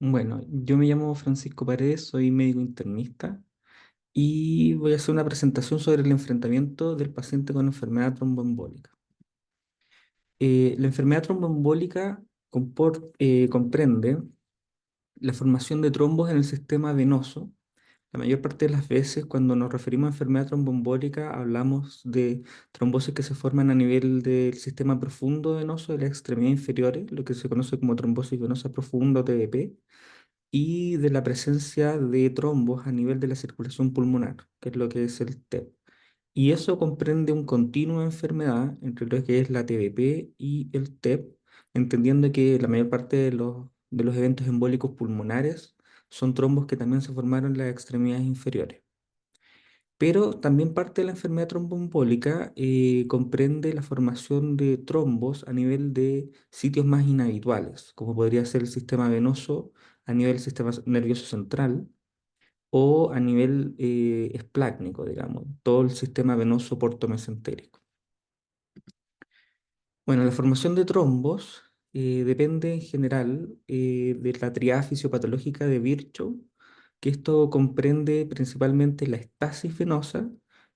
Bueno, yo me llamo Francisco Paredes, soy médico internista y voy a hacer una presentación sobre el enfrentamiento del paciente con enfermedad tromboembólica. La enfermedad tromboembólica comprende la formación de trombos en el sistema venoso. La mayor parte de las veces cuando nos referimos a enfermedad tromboembólica hablamos de trombosis que se forman a nivel del sistema profundo venoso de las extremidades inferiores, lo que se conoce como trombosis venosa profunda o TVP, y de la presencia de trombos a nivel de la circulación pulmonar, que es lo que es el TEP. Y eso comprende un continuo de enfermedad entre lo que es la TBP y el TEP, entendiendo que la mayor parte de los eventos embólicos pulmonares son trombos que también se formaron en las extremidades inferiores. Pero también parte de la enfermedad tromboembólica comprende la formación de trombos a nivel de sitios más inhabituales, como podría ser el sistema venoso a nivel del sistema nervioso central o a nivel esplácnico, digamos, todo el sistema venoso portomesentérico. Bueno, la formación de trombos depende en general de la triada fisiopatológica de Virchow, que esto comprende principalmente la estasis venosa,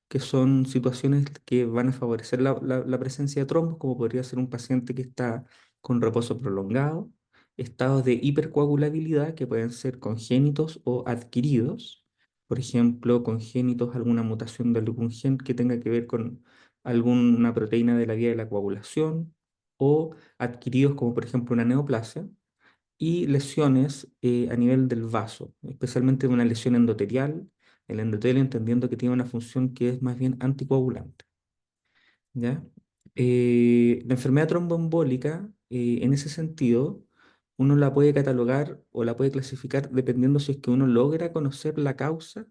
que son situaciones que van a favorecer la presencia de trombos, como podría ser un paciente que está con reposo prolongado, estados de hipercoagulabilidad, que pueden ser congénitos o adquiridos, por ejemplo, congénitos, alguna mutación de algún gen que tenga que ver con alguna proteína de la vía de la coagulación, o adquiridos como por ejemplo una neoplasia, y lesiones a nivel del vaso, especialmente una lesión endotelial, el endotelio entendiendo que tiene una función que es más bien anticoagulante. ¿Ya? La enfermedad tromboembólica, en ese sentido, uno la puede catalogar o la puede clasificar dependiendo si es que uno logra conocer la causa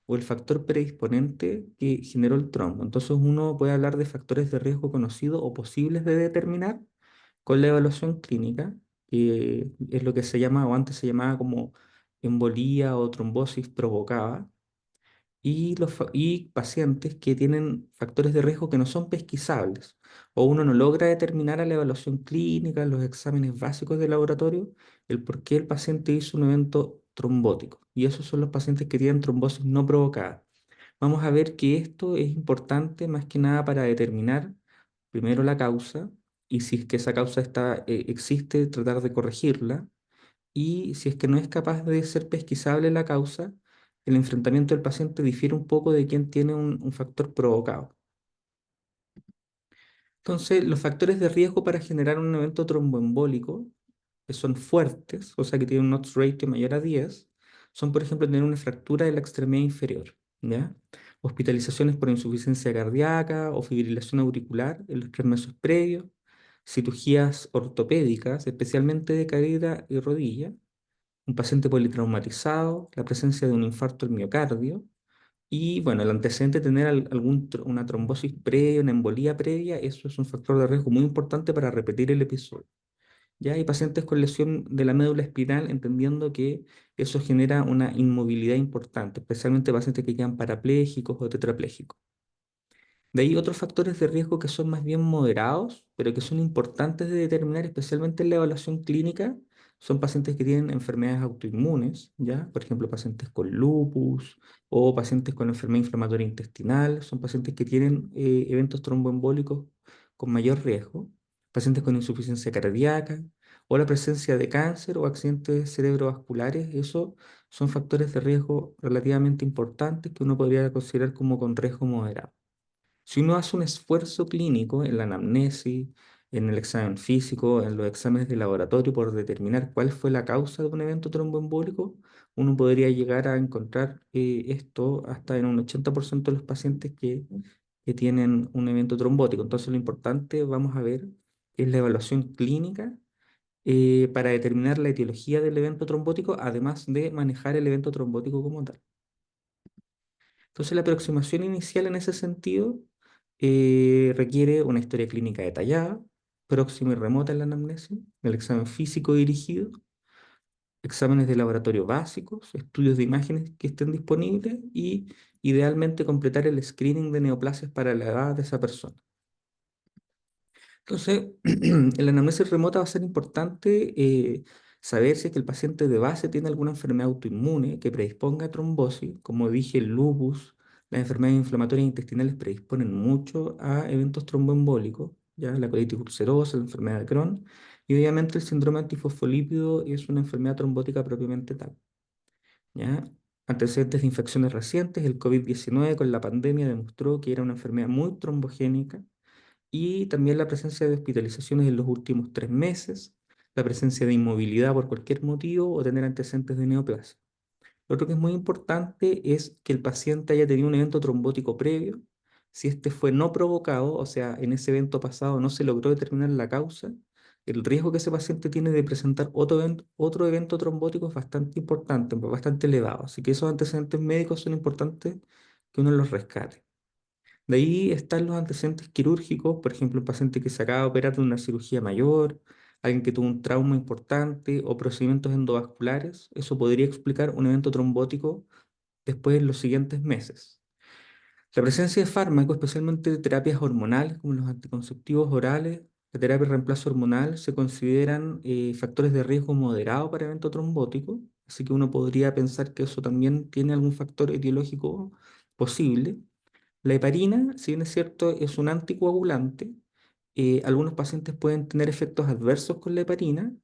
o el factor predisponente que generó el trombo. Entonces uno puede hablar de factores de riesgo conocidos o posibles de determinar con la evaluación clínica, que es lo que se llama o antes se llamaba como embolía o trombosis provocada, y pacientes que tienen factores de riesgo que no son pesquisables o uno no logra determinar a la evaluación clínica, en los exámenes básicos de laboratorio, el por qué el paciente hizo un evento trombótico. Y esos son los pacientes que tienen trombosis no provocada. Vamos a ver que esto es importante más que nada para determinar primero la causa y si es que esa causa existe, tratar de corregirla, y si es que no es capaz de ser pesquisable la causa, el enfrentamiento del paciente difiere un poco de quien tiene un factor provocado. Entonces, los factores de riesgo para generar un evento tromboembólico, que son fuertes, o sea que tienen un odds ratio mayor a 10, son, por ejemplo, tener una fractura de la extremidad inferior, ¿ya? Hospitalizaciones por insuficiencia cardíaca o fibrilación auricular en los 3 meses previos, cirugías ortopédicas, especialmente de cadera y rodilla, un paciente politraumatizado, la presencia de un infarto al miocardio y, bueno, el antecedente de tener una trombosis previa, una embolía previa, eso es un factor de riesgo muy importante para repetir el episodio. Ya hay pacientes con lesión de la médula espinal, entendiendo que eso genera una inmovilidad importante, especialmente pacientes que quedan parapléjicos o tetraplégicos. De ahí otros factores de riesgo que son más bien moderados, pero que son importantes de determinar, especialmente en la evaluación clínica, son pacientes que tienen enfermedades autoinmunes, ¿ya? Por ejemplo, pacientes con lupus o pacientes con enfermedad inflamatoria intestinal, son pacientes que tienen eventos tromboembólicos con mayor riesgo, pacientes con insuficiencia cardíaca o la presencia de cáncer o accidentes cerebrovasculares, eso son factores de riesgo relativamente importantes que uno podría considerar como con riesgo moderado. Si uno hace un esfuerzo clínico en la anamnesis, en el examen físico, en los exámenes de laboratorio por determinar cuál fue la causa de un evento tromboembólico, uno podría llegar a encontrar esto hasta en un 80% de los pacientes que tienen un evento trombótico. Entonces lo importante, vamos a ver, es la evaluación clínica para determinar la etiología del evento trombótico, además de manejar el evento trombótico como tal. Entonces, la aproximación inicial en ese sentido requiere una historia clínica detallada, próxima y remota en la anamnesis, el examen físico dirigido, exámenes de laboratorio básicos, estudios de imágenes que estén disponibles y, idealmente, completar el screening de neoplasias para la edad de esa persona. Entonces, en la anamnesis remota va a ser importante saber si es que el paciente de base tiene alguna enfermedad autoinmune que predisponga a trombosis. Como dije, el lupus, las enfermedades inflamatorias intestinales predisponen mucho a eventos tromboembólicos, ya la colitis ulcerosa, la enfermedad de Crohn, y obviamente el síndrome antifosfolípido es una enfermedad trombótica propiamente tal, ¿ya? Antecedentes de infecciones recientes, el COVID-19 con la pandemia demostró que era una enfermedad muy trombogénica, y también la presencia de hospitalizaciones en los últimos 3 meses, la presencia de inmovilidad por cualquier motivo o tener antecedentes de neoplasia. Lo otro que es muy importante es que el paciente haya tenido un evento trombótico previo. Si este fue no provocado, o sea, en ese evento pasado no se logró determinar la causa, el riesgo que ese paciente tiene de presentar otro evento trombótico es bastante importante, bastante elevado. Así que esos antecedentes médicos son importantes que uno los rescate. De ahí están los antecedentes quirúrgicos, por ejemplo, un paciente que se acaba de operar de una cirugía mayor, alguien que tuvo un trauma importante o procedimientos endovasculares. Eso podría explicar un evento trombótico después en los siguientes meses. La presencia de fármacos, especialmente de terapias hormonales como los anticonceptivos orales, la terapia de reemplazo hormonal, se consideran factores de riesgo moderado para evento trombótico, así que uno podría pensar que eso también tiene algún factor etiológico posible. La heparina, si bien es cierto, es un anticoagulante. Algunos pacientes pueden tener efectos adversos con la heparina,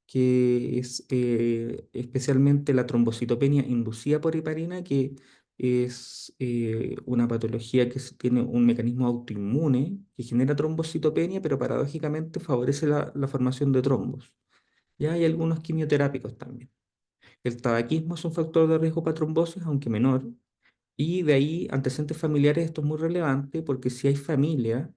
que es especialmente la trombocitopenia inducida por heparina, que es una patología que tiene un mecanismo autoinmune que genera trombocitopenia, pero paradójicamente favorece la formación de trombos. Ya hay algunos quimioterápicos también. El tabaquismo es un factor de riesgo para trombosis, aunque menor, y de ahí, antecedentes familiares, esto es muy relevante porque si hay familia,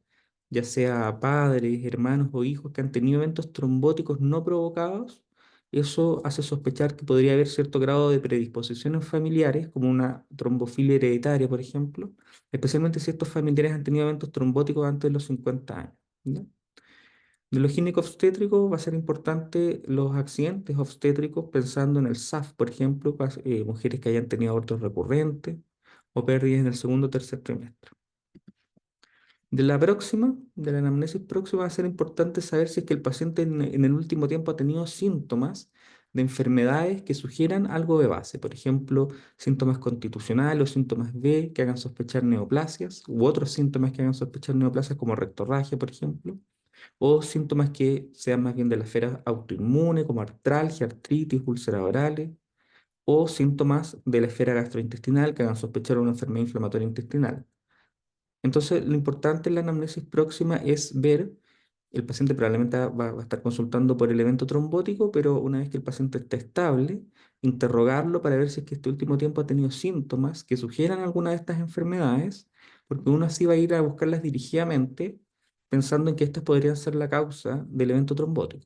ya sea padres, hermanos o hijos que han tenido eventos trombóticos no provocados, eso hace sospechar que podría haber cierto grado de predisposiciones familiares, como una trombofilia hereditaria, por ejemplo, especialmente si estos familiares han tenido eventos trombóticos antes de los 50 años. ¿Ya? De lo gineco-obstétrico va a ser importante los accidentes obstétricos, pensando en el SAF, por ejemplo, mujeres que hayan tenido abortos recurrentes o pérdidas en el segundo o tercer trimestre. De la anamnesis próxima, va a ser importante saber si es que el paciente en el último tiempo ha tenido síntomas de enfermedades que sugieran algo de base, por ejemplo, síntomas constitucionales o síntomas B que hagan sospechar neoplasias, u otros síntomas que hagan sospechar neoplasias como rectorragia, por ejemplo, o síntomas que sean más bien de la esfera autoinmune, como artralgia, artritis, úlceras orales, o síntomas de la esfera gastrointestinal que hagan sospechar una enfermedad inflamatoria intestinal. Entonces, lo importante en la anamnesis próxima es ver, el paciente probablemente va a estar consultando por el evento trombótico, pero una vez que el paciente esté estable, interrogarlo para ver si es que este último tiempo ha tenido síntomas que sugieran alguna de estas enfermedades, porque uno así va a ir a buscarlas dirigidamente, pensando en que estas podrían ser la causa del evento trombótico.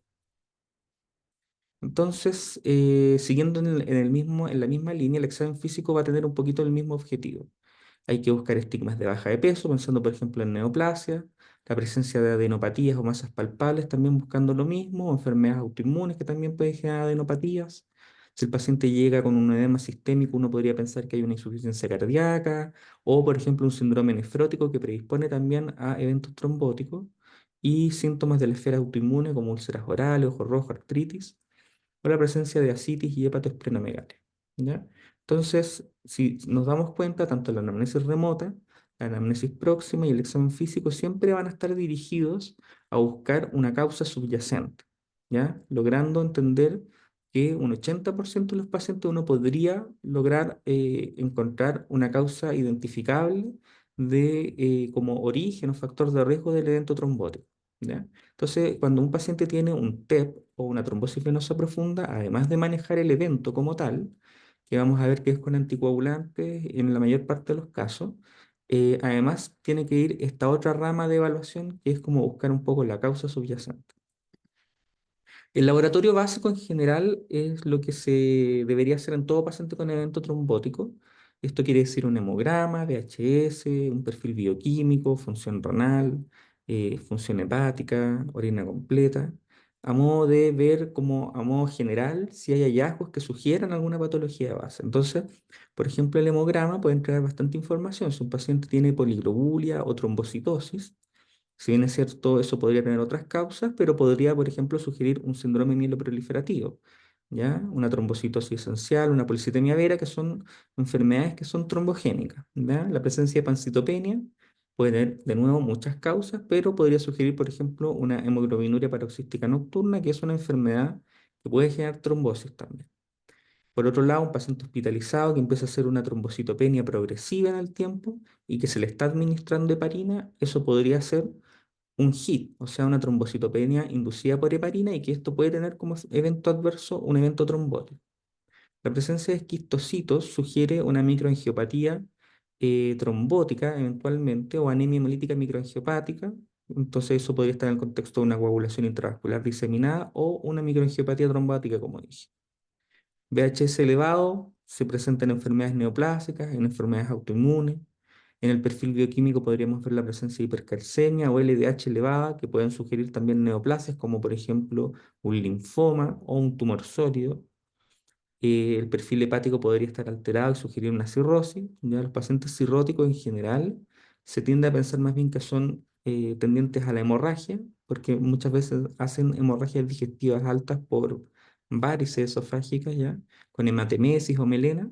Entonces, siguiendo en la misma línea, el examen físico va a tener un poquito el mismo objetivo. Hay que buscar estigmas de baja de peso, pensando por ejemplo en neoplasia, la presencia de adenopatías o masas palpables, también buscando lo mismo, o enfermedades autoinmunes que también pueden generar adenopatías. Si el paciente llega con un edema sistémico, uno podría pensar que hay una insuficiencia cardíaca o, por ejemplo, un síndrome nefrótico que predispone también a eventos trombóticos y síntomas de la esfera autoinmune como úlceras orales, ojo rojo, artritis o la presencia de ascitis y hepatoesplenomegalia. ¿Ya? Entonces, si nos damos cuenta, tanto la anamnesis remota, la anamnesis próxima y el examen físico siempre van a estar dirigidos a buscar una causa subyacente, ¿ya? Logrando entender que un 80% de los pacientes uno podría lograr encontrar una causa identificable de, como origen o factor de riesgo del evento trombótico. ¿Ya? Entonces, cuando un paciente tiene un TEP o una trombosis venosa profunda, además de manejar el evento como tal, que vamos a ver que es con anticoagulantes en la mayor parte de los casos, además tiene que ir esta otra rama de evaluación que es como buscar un poco la causa subyacente. El laboratorio básico en general es lo que se debería hacer en todo paciente con evento trombótico. Esto quiere decir un hemograma, VHS, un perfil bioquímico, función renal, función hepática, orina completa, a modo de ver como a modo general si hay hallazgos que sugieran alguna patología de base. Entonces, por ejemplo, el hemograma puede entregar bastante información. Si un paciente tiene poliglobulia o trombocitosis, si bien es cierto, eso podría tener otras causas, pero podría, por ejemplo, sugerir un síndrome mieloproliferativo. ¿ya? Una trombocitosis esencial, una policitemia vera, que son enfermedades que son trombogénicas, ¿ya? La presencia de pancitopenia puede tener, de nuevo, muchas causas, pero podría sugerir, por ejemplo, una hemoglobinuria paroxística nocturna, que es una enfermedad que puede generar trombosis también. Por otro lado, un paciente hospitalizado que empieza a hacer una trombocitopenia progresiva en el tiempo y que se le está administrando heparina, eso podría ser un HIT, o sea, una trombocitopenia inducida por heparina y que esto puede tener como evento adverso un evento trombótico. La presencia de esquistocitos sugiere una microangiopatía trombótica eventualmente o anemia hemolítica microangiopática. Entonces eso podría estar en el contexto de una coagulación intravascular diseminada o una microangiopatía trombótica, como dije. VHS elevado se presenta en enfermedades neoplásicas, en enfermedades autoinmunes. En el perfil bioquímico podríamos ver la presencia de hipercalcemia o LDH elevada, que pueden sugerir también neoplasias, como por ejemplo un linfoma o un tumor sólido. El perfil hepático podría estar alterado y sugerir una cirrosis. Ya los pacientes cirróticos en general se tiende a pensar más bien que son tendientes a la hemorragia, porque muchas veces hacen hemorragias digestivas altas por varices esofágicas, ya, con hematemesis o melena,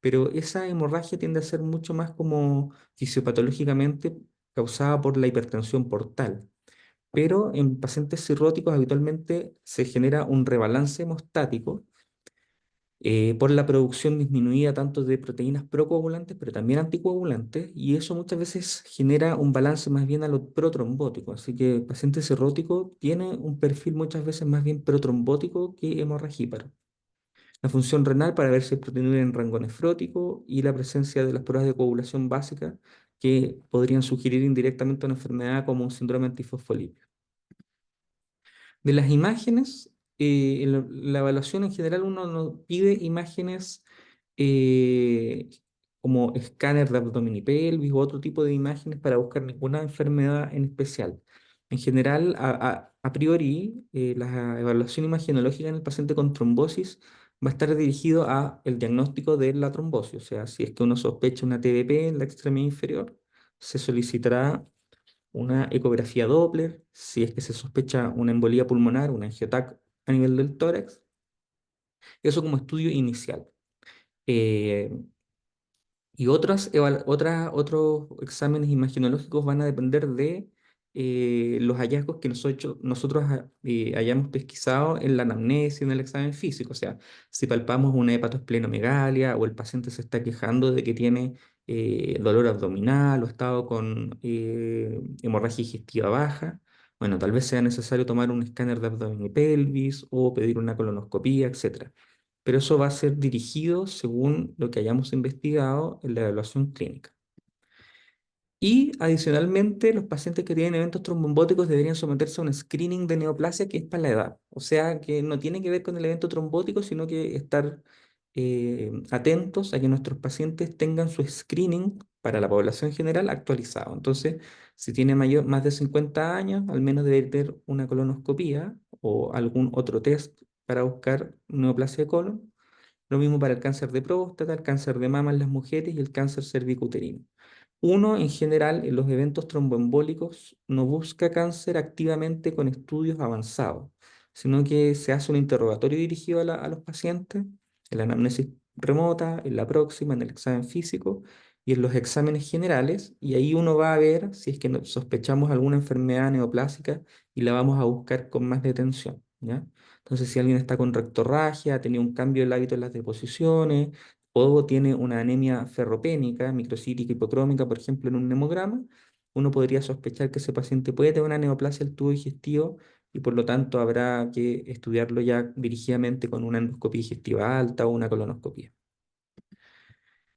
pero esa hemorragia tiende a ser mucho más como fisiopatológicamente causada por la hipertensión portal. Pero en pacientes cirróticos habitualmente se genera un rebalance hemostático por la producción disminuida tanto de proteínas procoagulantes, pero también anticoagulantes, y eso muchas veces genera un balance más bien a lo protrombótico. Así que el paciente cirrótico tiene un perfil muchas veces más bien protrombótico que hemorragíparo. La función renal para ver si hay proteinuria en rango nefrótico y la presencia de las pruebas de coagulación básicas que podrían sugerir indirectamente una enfermedad como un síndrome antifosfolípido. De las imágenes, la evaluación en general uno no pide imágenes eh, como escáner de abdomen y pelvis u otro tipo de imágenes para buscar ninguna enfermedad en especial. En general, a priori, la evaluación imagenológica en el paciente con trombosis va a estar dirigido a el diagnóstico de la trombosis. O sea, si es que uno sospecha una TDP en la extremidad inferior, se solicitará una ecografía Doppler, si es que se sospecha una embolía pulmonar, un angiotac a nivel del tórax, eso como estudio inicial. Eh, y otros exámenes imaginológicos van a depender de los hallazgos que nosotros hayamos pesquisado en la anamnesis, en el examen físico. O sea, si palpamos una hepatosplenomegalia o el paciente se está quejando de que tiene dolor abdominal o estado con hemorragia digestiva baja, bueno, tal vez sea necesario tomar un escáner de abdomen y pelvis o pedir una colonoscopía, etcétera, pero eso va a ser dirigido según lo que hayamos investigado en la evaluación clínica. Y adicionalmente, los pacientes que tienen eventos tromboembóticos deberían someterse a un screening de neoplasia que es para la edad. O sea, que no tiene que ver con el evento trombótico, sino que estar atentos a que nuestros pacientes tengan su screening para la población general actualizado. Entonces, si tiene más de 50 años, al menos debe tener una colonoscopía o algún otro test para buscar neoplasia de colon. Lo mismo para el cáncer de próstata, el cáncer de mama en las mujeres y el cáncer cervicuterino. Uno, en general, en los eventos tromboembólicos no busca cáncer activamente con estudios avanzados, sino que se hace un interrogatorio dirigido a los pacientes, en la anamnesis remota, en la próxima, en el examen físico y en los exámenes generales, y ahí uno va a ver si es que sospechamos alguna enfermedad neoplásica y la vamos a buscar con más detención, ¿ya? Entonces, si alguien está con rectorragia, ha tenido un cambio del hábito en las deposiciones, o tiene una anemia ferropénica, microcítica hipocrómica, por ejemplo, en un hemograma, uno podría sospechar que ese paciente puede tener una neoplasia del tubo digestivo y por lo tanto habrá que estudiarlo ya dirigidamente con una endoscopia digestiva alta o una colonoscopia.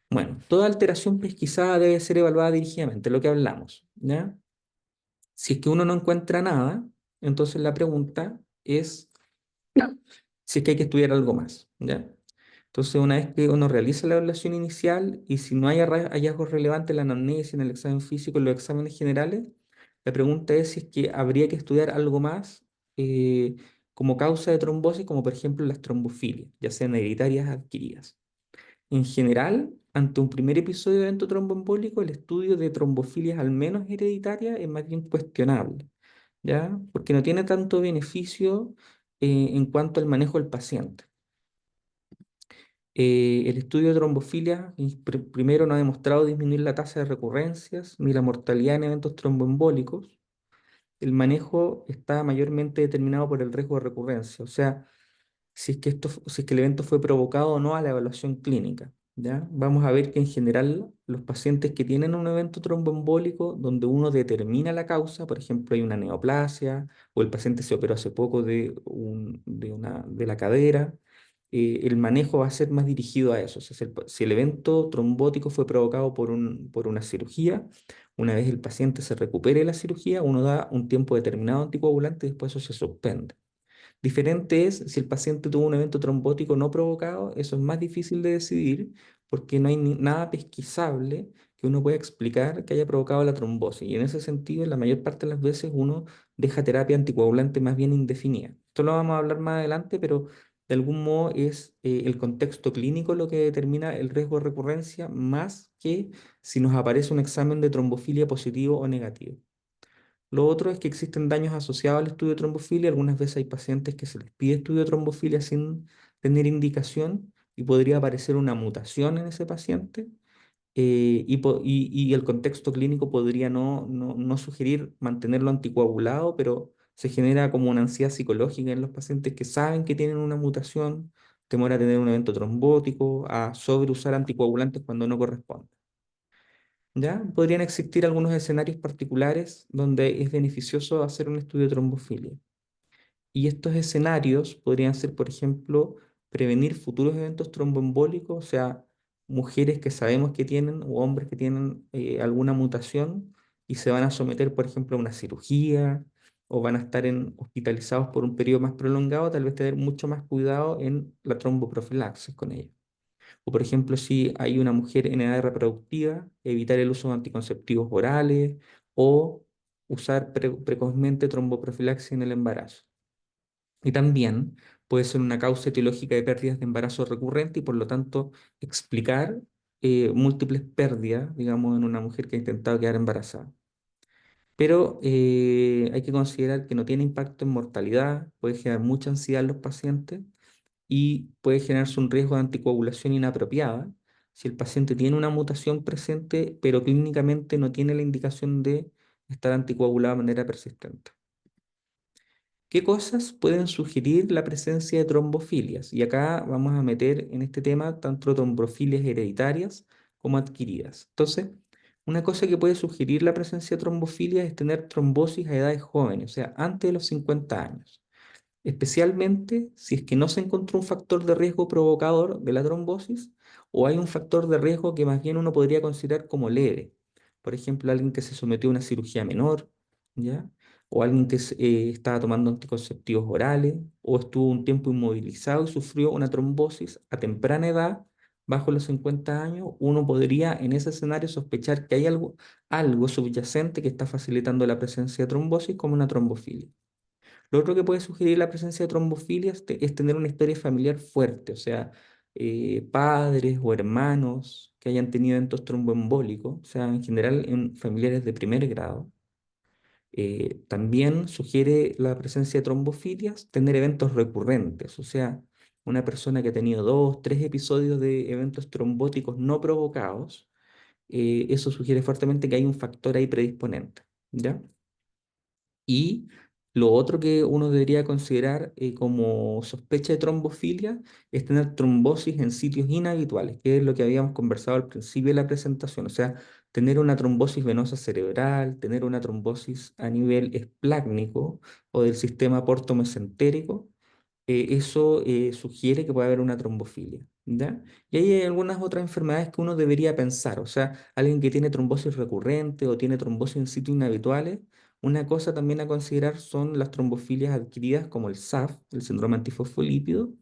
Bueno, toda alteración pesquisada debe ser evaluada dirigidamente, lo que hablamos, ¿ya? Si es que uno no encuentra nada, entonces la pregunta es si es que hay que estudiar algo más, ¿ya? Entonces, una vez que uno realiza la evaluación inicial y si no hay hallazgos relevantes en la anamnesis, en el examen físico, en los exámenes generales, la pregunta es si es que habría que estudiar algo más eh, como causa de trombosis, como por ejemplo las trombofilias, ya sean hereditarias o adquiridas. En general, ante un primer episodio de evento tromboembólico, el estudio de trombofilias al menos hereditarias es más bien cuestionable, ¿ya? Porque no tiene tanto beneficio en cuanto al manejo del paciente. El estudio de trombofilia primero no ha demostrado disminuir la tasa de recurrencias ni la mortalidad en eventos tromboembólicos. El manejo está mayormente determinado por el riesgo de recurrencia, o sea, si es que el evento fue provocado o no a la evaluación clínica, ¿ya? Vamos a ver que en general los pacientes que tienen un evento tromboembólico donde uno determina la causa, por ejemplo, hay una neoplasia o el paciente se operó hace poco de la cadera, el manejo va a ser más dirigido a eso. O sea, si el evento trombótico fue provocado por una cirugía, una vez el paciente se recupere de la cirugía, uno da un tiempo determinado anticoagulante y después eso se suspende. Diferente es si el paciente tuvo un evento trombótico no provocado, eso es más difícil de decidir porque no hay nada pesquisable que uno pueda explicar que haya provocado la trombosis. Y en ese sentido, la mayor parte de las veces uno deja terapia anticoagulante más bien indefinida. Esto lo vamos a hablar más adelante, pero de algún modo es el contexto clínico lo que determina el riesgo de recurrencia más que si nos aparece un examen de trombofilia positivo o negativo. Lo otro es que existen daños asociados al estudio de trombofilia. Algunas veces hay pacientes que se les pide estudio de trombofilia sin tener indicación y podría aparecer una mutación en ese paciente. Y el contexto clínico podría no sugerir mantenerlo anticoagulado, pero se genera como una ansiedad psicológica en los pacientes que saben que tienen una mutación, temor a tener un evento trombótico, a sobreusar anticoagulantes cuando no corresponde. ¿Ya? Podrían existir algunos escenarios particulares donde es beneficioso hacer un estudio de trombofilia. Y estos escenarios podrían ser, por ejemplo, prevenir futuros eventos tromboembólicos, o sea, mujeres que sabemos que tienen o hombres que tienen alguna mutación y se van a someter, por ejemplo, a una cirugía o van a estar hospitalizados por un periodo más prolongado, tal vez tener mucho más cuidado en la tromboprofilaxis con ellos. O por ejemplo, si hay una mujer en edad reproductiva, evitar el uso de anticonceptivos orales o usar precozmente tromboprofilaxis en el embarazo. Y también puede ser una causa etiológica de pérdidas de embarazo recurrente y por lo tanto explicar múltiples pérdidas, digamos, en una mujer que ha intentado quedar embarazada. Pero hay que considerar que no tiene impacto en mortalidad, puede generar mucha ansiedad en los pacientes y puede generarse un riesgo de anticoagulación inapropiada si el paciente tiene una mutación presente, pero clínicamente no tiene la indicación de estar anticoagulado de manera persistente. ¿Qué cosas pueden sugerir la presencia de trombofilias? Y acá vamos a meter en este tema tanto trombofilias hereditarias como adquiridas. Entonces, una cosa que puede sugerir la presencia de trombofilia es tener trombosis a edades jóvenes, o sea, antes de los 50 años, especialmente si es que no se encontró un factor de riesgo provocador de la trombosis o hay un factor de riesgo que más bien uno podría considerar como leve. Por ejemplo, alguien que se sometió a una cirugía menor, ¿ya? O alguien que estaba tomando anticonceptivos orales o estuvo un tiempo inmovilizado y sufrió una trombosis a temprana edad, bajo los 50 años, uno podría en ese escenario sospechar que hay algo subyacente que está facilitando la presencia de trombosis como una trombofilia. Lo otro que puede sugerir la presencia de trombofilia es tener una historia familiar fuerte, o sea, padres o hermanos que hayan tenido eventos tromboembólicos, o sea, en general en familiares de primer grado. También sugiere la presencia de trombofilias tener eventos recurrentes, o sea, una persona que ha tenido dos, tres episodios de eventos trombóticos no provocados, eso sugiere fuertemente que hay un factor ahí predisponente, ¿ya? Y lo otro que uno debería considerar como sospecha de trombofilia es tener trombosis en sitios inhabituales, que es lo que habíamos conversado al principio de la presentación, o sea, tener una trombosis venosa cerebral, tener una trombosis a nivel esplácnico o del sistema portomesentérico, eso sugiere que puede haber una trombofilia, ¿ya? Y hay algunas otras enfermedades que uno debería pensar, o sea, alguien que tiene trombosis recurrente o tiene trombosis en sitios inhabituales, una cosa también a considerar son las trombofilias adquiridas como el SAF, el síndrome antifosfolípido,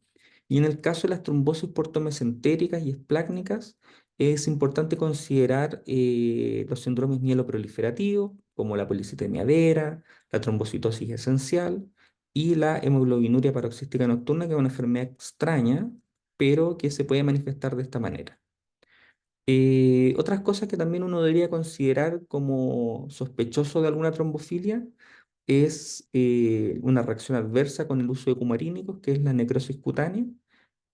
y en el caso de las trombosis portomesentéricas y esplácnicas, es importante considerar los síndromes mieloproliferativos, como la policitemia vera, la trombocitosis esencial, y la hemoglobinuria paroxística nocturna, que es una enfermedad extraña, pero que se puede manifestar de esta manera. Otras cosas que también uno debería considerar como sospechoso de alguna trombofilia es una reacción adversa con el uso de cumarínicos, que es la necrosis cutánea,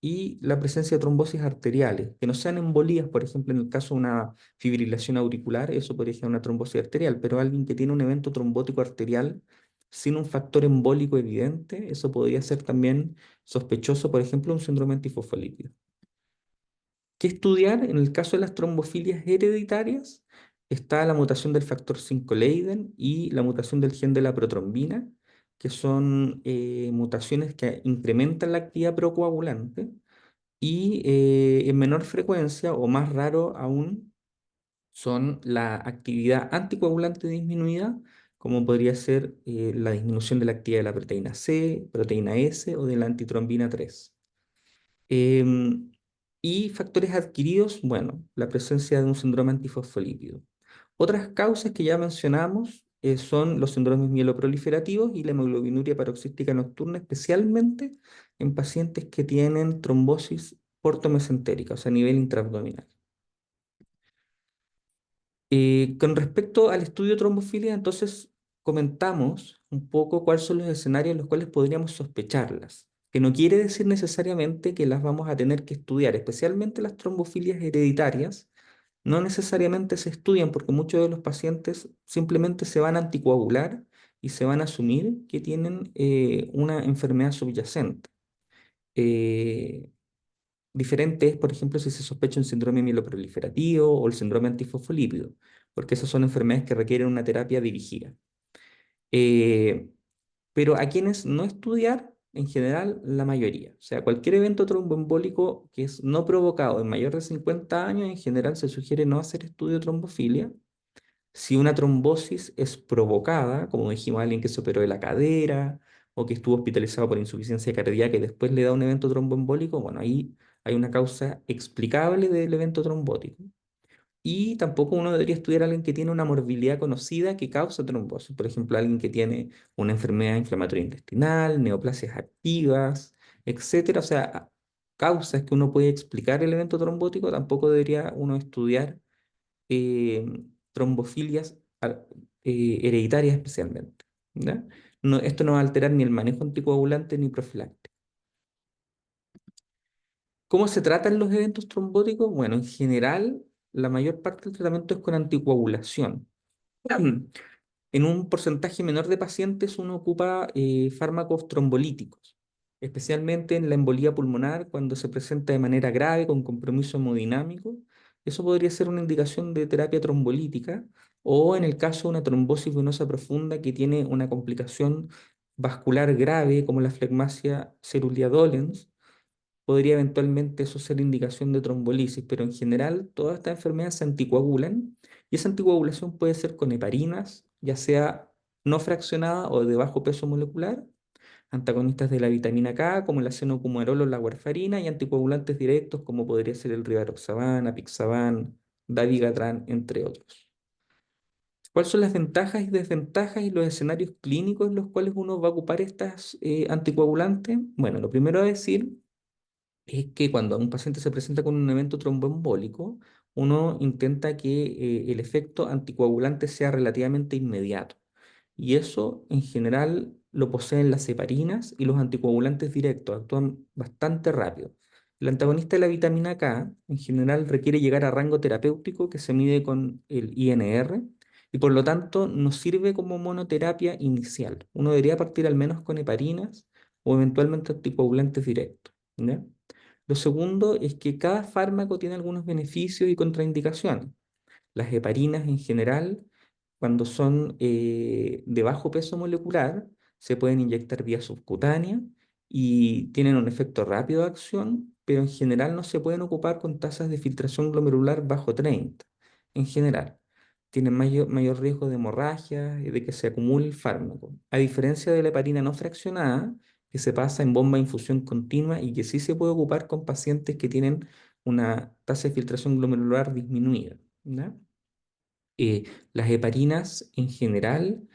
y la presencia de trombosis arteriales, que no sean embolías, por ejemplo, en el caso de una fibrilación auricular, eso podría ser una trombosis arterial, pero alguien que tiene un evento trombótico arterial sin un factor embólico evidente, eso podría ser también sospechoso, por ejemplo, un síndrome antifosfolípido. ¿Qué estudiar? En el caso de las trombofilias hereditarias, está la mutación del factor 5 Leiden y la mutación del gen de la protrombina, que son mutaciones que incrementan la actividad procoagulante y en menor frecuencia o más raro aún son la actividad anticoagulante disminuida, como podría ser la disminución de la actividad de la proteína C, proteína S o de la antitrombina 3. Em, y factores adquiridos, bueno, la presencia de un síndrome antifosfolípido. Otras causas que ya mencionamos son los síndromes mieloproliferativos y la hemoglobinuria paroxística nocturna, especialmente en pacientes que tienen trombosis portomesentérica, o sea, a nivel intraabdominal. Con respecto al estudio de trombofilia, entonces comentamos un poco cuáles son los escenarios en los cuales podríamos sospecharlas, que no quiere decir necesariamente que las vamos a tener que estudiar, especialmente las trombofilias hereditarias, no necesariamente se estudian porque muchos de los pacientes simplemente se van a anticoagular y se van a asumir que tienen una enfermedad subyacente. Eh, Diferente es, por ejemplo, si se sospecha un síndrome mieloproliferativo o el síndrome antifosfolípido, porque esas son enfermedades que requieren una terapia dirigida. Eh, pero a quienes no estudiar, en general, la mayoría. O sea, cualquier evento tromboembólico que es no provocado en mayor de 50 años, en general se sugiere no hacer estudio de trombofilia. Si una trombosis es provocada, como dijimos, alguien que se operó de la cadera o que estuvo hospitalizado por insuficiencia cardíaca y después le da un evento tromboembólico, bueno, ahí hay una causa explicable del evento trombótico. Y tampoco uno debería estudiar a alguien que tiene una morbilidad conocida que causa trombosis. Por ejemplo, alguien que tiene una enfermedad inflamatoria intestinal, neoplasias activas, etcétera. O sea, causas que uno puede explicar el evento trombótico, tampoco debería uno estudiar eh, trombofilias hereditarias especialmente. ¿Ya? No, esto no va a alterar ni el manejo anticoagulante ni profiláctico. ¿Cómo se tratan los eventos trombóticos? Bueno, en general, la mayor parte del tratamiento es con anticoagulación. En un porcentaje menor de pacientes uno ocupa fármacos trombolíticos, especialmente en la embolía pulmonar cuando se presenta de manera grave con compromiso hemodinámico. Eso podría ser una indicación de terapia trombolítica o en el caso de una trombosis venosa profunda que tiene una complicación vascular grave como la flegmasia cerulear dolens, podría eventualmente eso ser indicación de trombolisis, pero en general todas estas enfermedades se anticoagulan y esa anticoagulación puede ser con heparinas, ya sea no fraccionada o de bajo peso molecular, antagonistas de la vitamina K como el acenocumarol o la warfarina y anticoagulantes directos como podría ser el rivaroxaban, apixaban, dabigatran, entre otros. ¿Cuáles son las ventajas y desventajas y los escenarios clínicos en los cuales uno va a ocupar estas anticoagulantes? Bueno, lo primero a decir es que cuando un paciente se presenta con un evento tromboembólico, uno intenta que el efecto anticoagulante sea relativamente inmediato. Y eso en general lo poseen las heparinas y los anticoagulantes directos, actúan bastante rápido. El antagonista de la vitamina K en general requiere llegar a rango terapéutico que se mide con el INR y por lo tanto nos sirve como monoterapia inicial. Uno debería partir al menos con heparinas o eventualmente anticoagulantes directos. ¿Ya? Lo segundo es que cada fármaco tiene algunos beneficios y contraindicaciones. Las heparinas en general, cuando son de bajo peso molecular, se pueden inyectar vía subcutánea y tienen un efecto rápido de acción, pero en general no se pueden ocupar con tasas de filtración glomerular bajo 30. En general, tienen mayor riesgo de hemorragia y de que se acumule el fármaco. A diferencia de la heparina no fraccionada, que se pasa en bomba de infusión continua y que sí se puede ocupar con pacientes que tienen una tasa de filtración glomerular disminuida. ¿Ya? Eh, las heparinas en general,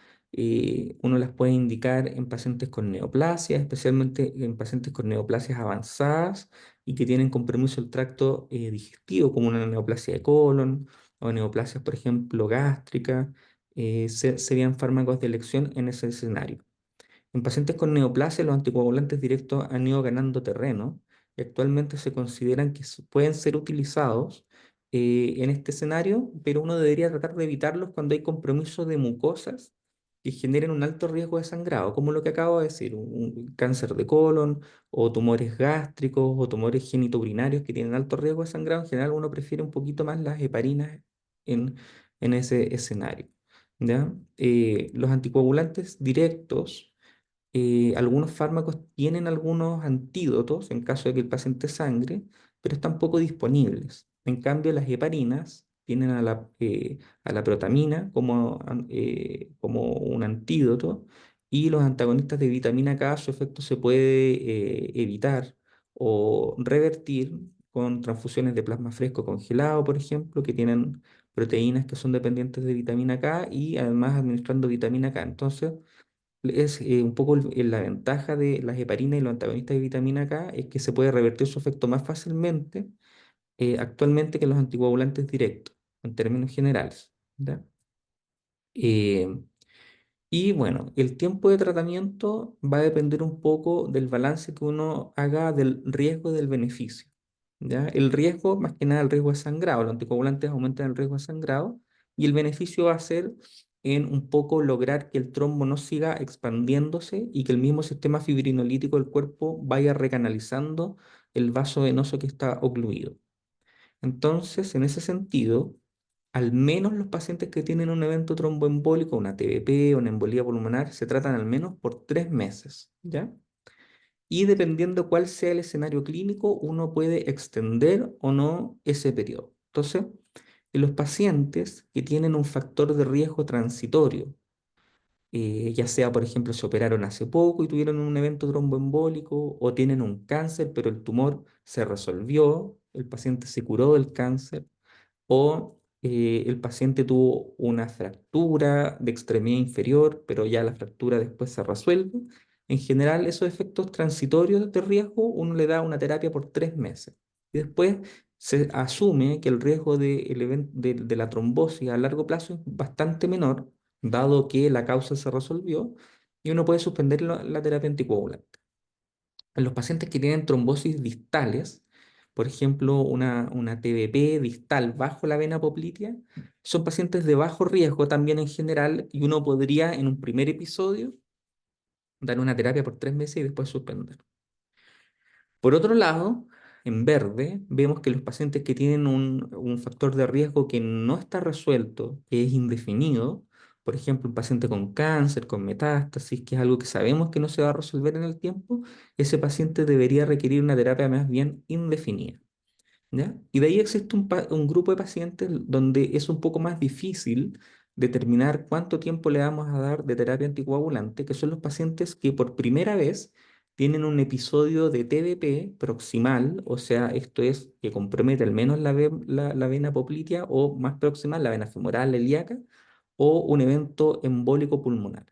uno las puede indicar en pacientes con neoplasias, especialmente en pacientes con neoplasias avanzadas y que tienen compromiso el tracto digestivo, como una neoplasia de colon o neoplasias, por ejemplo, gástricas, serían fármacos de elección en ese escenario. En pacientes con neoplasia, los anticoagulantes directos han ido ganando terreno y actualmente se consideran que pueden ser utilizados en este escenario, pero uno debería tratar de evitarlos cuando hay compromiso de mucosas que generen un alto riesgo de sangrado, como lo que acabo de decir, un cáncer de colon o tumores gástricos o tumores genitourinarios que tienen alto riesgo de sangrado. En general uno prefiere un poquito más las heparinas en, en ese escenario. ¿Ya? Los anticoagulantes directos, algunos fármacos tienen algunos antídotos en caso de que el paciente sangre, pero están poco disponibles. En cambio, las heparinas tienen a la protamina como un antídoto, y los antagonistas de vitamina K, su efecto se puede evitar o revertir con transfusiones de plasma fresco congelado, por ejemplo, que tienen proteínas que son dependientes de vitamina K y además administrando vitamina K. Entonces, es un poco la ventaja de las heparinas y los antagonistas de vitamina K es que se puede revertir su efecto más fácilmente actualmente que los anticoagulantes directos, en términos generales. ¿Ya? Eh, y bueno, el tiempo de tratamiento va a depender un poco del balance que uno haga del riesgo y del beneficio. ¿Ya? El riesgo, más que nada, el riesgo de sangrado. Los anticoagulantes aumentan el riesgo de sangrado y el beneficio va a ser en un poco lograr que el trombo no siga expandiéndose y que el mismo sistema fibrinolítico del cuerpo vaya recanalizando el vaso venoso que está ocluido. Entonces, en ese sentido, al menos los pacientes que tienen un evento tromboembólico, una TBP o una embolía pulmonar, se tratan al menos por 3 meses, ¿ya? Y dependiendo cuál sea el escenario clínico, uno puede extender o no ese periodo. Entonces, en los pacientes que tienen un factor de riesgo transitorio, ya sea, por ejemplo, se operaron hace poco y tuvieron un evento tromboembólico, o tienen un cáncer, pero el tumor se resolvió, el paciente se curó del cáncer, o el paciente tuvo una fractura de extremidad inferior, pero ya la fractura después se resuelve. En general, esos efectos transitorios de riesgo, uno le da una terapia por 3 meses. Y después se asume que el riesgo de la trombosis a largo plazo es bastante menor, dado que la causa se resolvió, y uno puede suspender la terapia anticoagulante. En los pacientes que tienen trombosis distales, por ejemplo, una TBP distal bajo la vena poplitea, son pacientes de bajo riesgo también en general, y uno podría en un primer episodio dar una terapia por 3 meses y después suspender. Por otro lado, en verde, vemos que los pacientes que tienen un factor de riesgo que no está resuelto, que es indefinido, por ejemplo, un paciente con cáncer, con metástasis, que es algo que sabemos que no se va a resolver en el tiempo, ese paciente debería requerir una terapia más bien indefinida. ¿Ya? Y de ahí existe un grupo de pacientes donde es un poco más difícil determinar cuánto tiempo le vamos a dar de terapia anticoagulante, que son los pacientes que por primera vez tienen un episodio de TBP proximal, o sea, esto es que compromete al menos la vena poplitea o más proximal, la vena femoral, la ilíaca, o un evento embólico pulmonar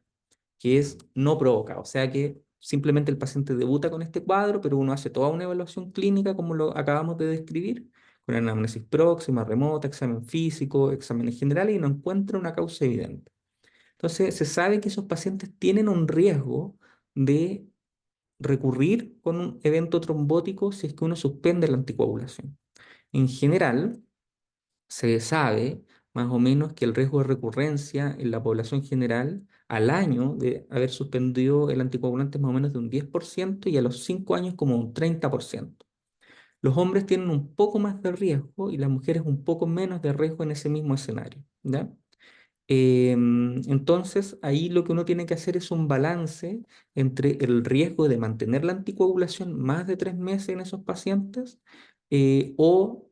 que es no provocado. O sea que simplemente el paciente debuta con este cuadro, pero uno hace toda una evaluación clínica como lo acabamos de describir, con anamnesis próxima, remota, examen físico, exámenes generales, y no encuentra una causa evidente. Entonces se sabe que esos pacientes tienen un riesgo de recurrir con un evento trombótico si es que uno suspende la anticoagulación. En general, se sabe más o menos que el riesgo de recurrencia en la población general al año de haber suspendido el anticoagulante es más o menos de un 10% y a los 5 años como un 30%. Los hombres tienen un poco más de riesgo y las mujeres un poco menos de riesgo en ese mismo escenario, ¿ya? Entonces, ahí lo que uno tiene que hacer es un balance entre el riesgo de mantener la anticoagulación más de 3 meses en esos pacientes o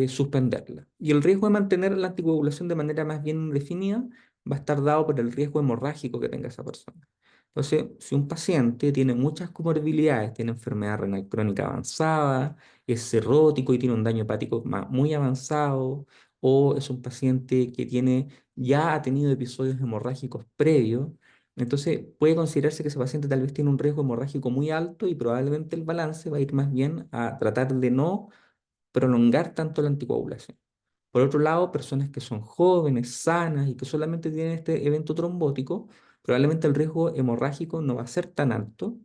suspenderla. Y el riesgo de mantener la anticoagulación de manera más bien definida va a estar dado por el riesgo hemorrágico que tenga esa persona. Entonces, si un paciente tiene muchas comorbilidades, tiene enfermedad renal crónica avanzada, es cirrótico y tiene un daño hepático muy avanzado, o es un paciente que ya ha tenido episodios hemorrágicos previos, entonces puede considerarse que ese paciente tal vez tiene un riesgo hemorrágico muy alto y probablemente el balance va a ir más bien a tratar de no prolongar tanto la anticoagulación. Por otro lado, personas que son jóvenes, sanas y que solamente tienen este evento trombótico, probablemente el riesgo hemorrágico no va a ser tan alto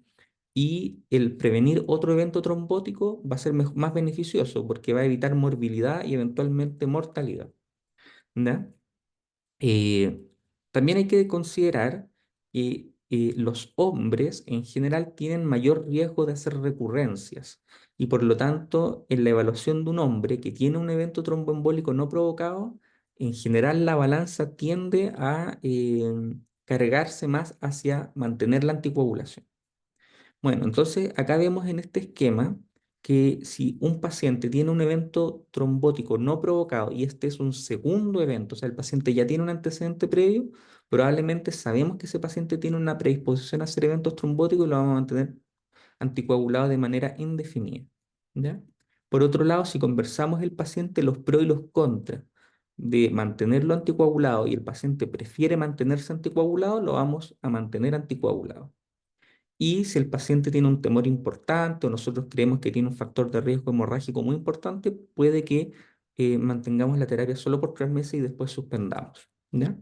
y el prevenir otro evento trombótico va a ser más beneficioso porque va a evitar morbilidad y eventualmente mortalidad. ¿Ya? Eh, También hay que considerar que los hombres en general tienen mayor riesgo de hacer recurrencias y por lo tanto en la evaluación de un hombre que tiene un evento tromboembólico no provocado, en general la balanza tiende a cargarse más hacia mantener la anticoagulación. Bueno, entonces acá vemos en este esquema que si un paciente tiene un evento trombótico no provocado y este es un segundo evento, o sea, el paciente ya tiene un antecedente previo, probablemente sabemos que ese paciente tiene una predisposición a hacer eventos trombóticos y lo vamos a mantener anticoagulado de manera indefinida. ¿Ya? Por otro lado, si conversamos el paciente los pros y los contras de mantenerlo anticoagulado y el paciente prefiere mantenerse anticoagulado, lo vamos a mantener anticoagulado. Y si el paciente tiene un temor importante o nosotros creemos que tiene un factor de riesgo hemorrágico muy importante, puede que mantengamos la terapia solo por 3 meses y después suspendamos. ¿Ya?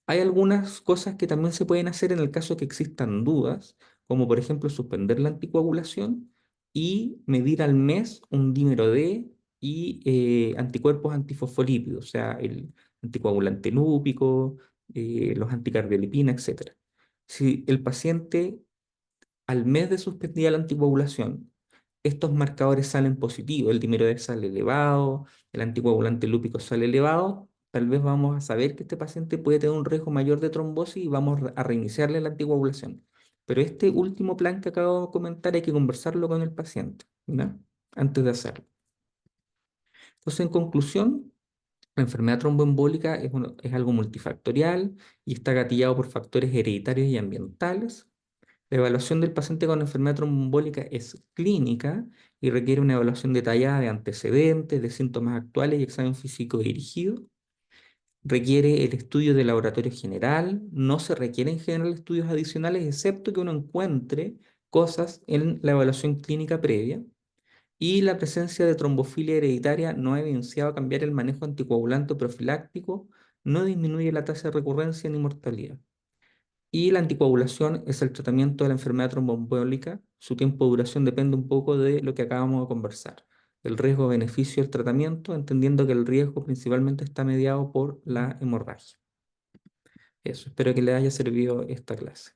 Hay algunas cosas que también se pueden hacer en el caso que existan dudas, como por ejemplo suspender la anticoagulación y medir al mes un dímero D y anticuerpos antifosfolípidos, o sea, el anticoagulante lúpico, los anticardiolipina, etcétera. Si el paciente al mes de suspendida la anticoagulación, estos marcadores salen positivos, el dímero D sale elevado, el anticoagulante lúpico sale elevado, tal vez vamos a saber que este paciente puede tener un riesgo mayor de trombosis y vamos a reiniciarle la anticoagulación. Pero este último plan que acabo de comentar hay que conversarlo con el paciente, ¿no? Antes de hacerlo. Entonces, en conclusión, la enfermedad tromboembólica es algo multifactorial y está gatillado por factores hereditarios y ambientales. La evaluación del paciente con enfermedad tromboembólica es clínica y requiere una evaluación detallada de antecedentes, de síntomas actuales y examen físico dirigido. Requiere el estudio de laboratorio general. No se requieren en general estudios adicionales, excepto que uno encuentre cosas en la evaluación clínica previa. Y la presencia de trombofilia hereditaria no ha evidenciado cambiar el manejo anticoagulante o profiláctico, no disminuye la tasa de recurrencia ni mortalidad. Y la anticoagulación es el tratamiento de la enfermedad tromboembólica. Su tiempo de duración depende un poco de lo que acabamos de conversar. El riesgo-beneficio del tratamiento, entendiendo que el riesgo principalmente está mediado por la hemorragia. Eso, espero que les haya servido esta clase.